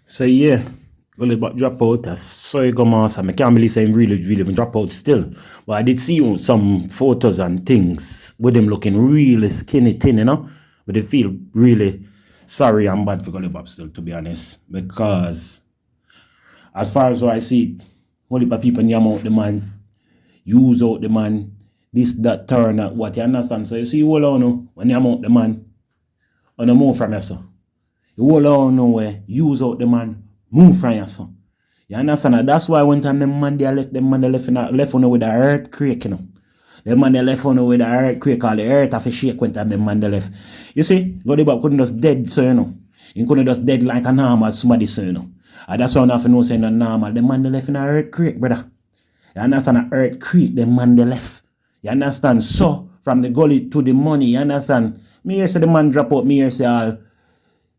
So yeah, Gully but drop out. Sorry, go master. I can't believe him really even drop out still. But I did see some photos and things with him looking really skinny thin, you know. But I feel really sorry and bad for Gully Bob still, to be honest. Because as far as I see it, whole heap of people yam out the man, use out the man, this, that, turn, that, what, you understand? So you see, hold on, when you out the man, on the move from yourself. You hold on nowhere, use out the man, move from yourself. You understand? That's why one time them man they left on with the earthquake, you know. The man they left on with the earthquake, all the earth have a shake when time them man they left. You see, God the couldn't just dead, so you know. He couldn't just dead like a normal somebody, so you know. And that's why I have to know saying no normal. The man they left in a earthquake, brother. You understand? An earthquake, the man they left. You understand? So from the gully to the money, you understand? Me here say the man drop out, me here say all,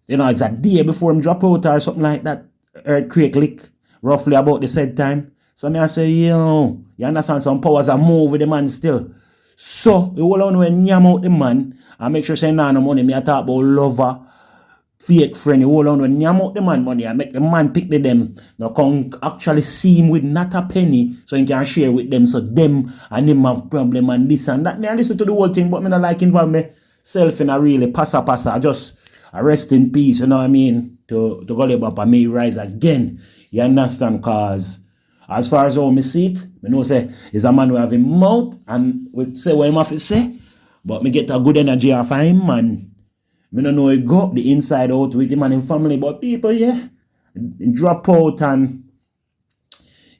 you know, it's a day before him drop out or something like that. Earthquake lick, roughly about the said time. So me I say, yo, you understand? Some powers are move with the man still. So you hold on when yam out the man and make sure say nah no money. Me I talk about lover, fake friend. You hold on when yam out the man money and make the man pick the them. Now come actually see him with not a penny so he can share with them. So them and him have problem and this and that. Me I listen to the whole thing, but me not like involve myself in a really passa. I just rest in peace, you know what I mean? To Gully Bop and me rise again. You understand? Cause as far as how me see it, me know say is a man who have him mouth and we say what him have to say. But me get a good energy off of him, man. Me don't know he go up the inside out with him and his family, but people, yeah, drop out and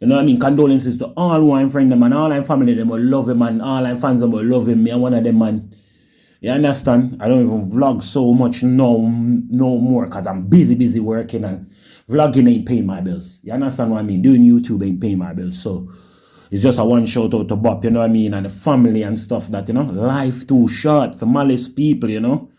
you know what I mean? Condolences to all wine friend them and all my family them will love him and all my fans them will love him. Me and one of them, man. You understand? I don't even vlog so much no more because I'm busy working and vlogging ain't paying my bills. You understand what I mean? Doing YouTube ain't paying my bills. So it's just a one shout out to Bob, you know what I mean? And the family and stuff that, you know, life too short for malice people, you know?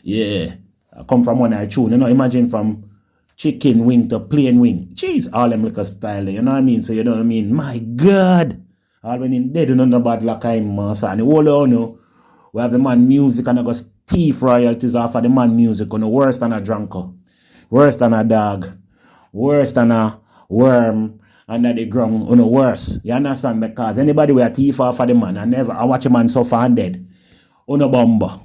Yeah. I come from one I tune, you know, imagine from chicken wing to plain wing. Jeez, all them liquor style, you know what I mean? So you know what I mean? My God. All when in dead, you know, bad luck I'm master. And the whole you know, we have the man music and I got thief royalties off of the man music on the worse than a drunker, worse than a dog, worse than a worm under the ground, on the worse. You understand? Because anybody with a thief off of the man, I watch a man suffer and dead. On a bomber.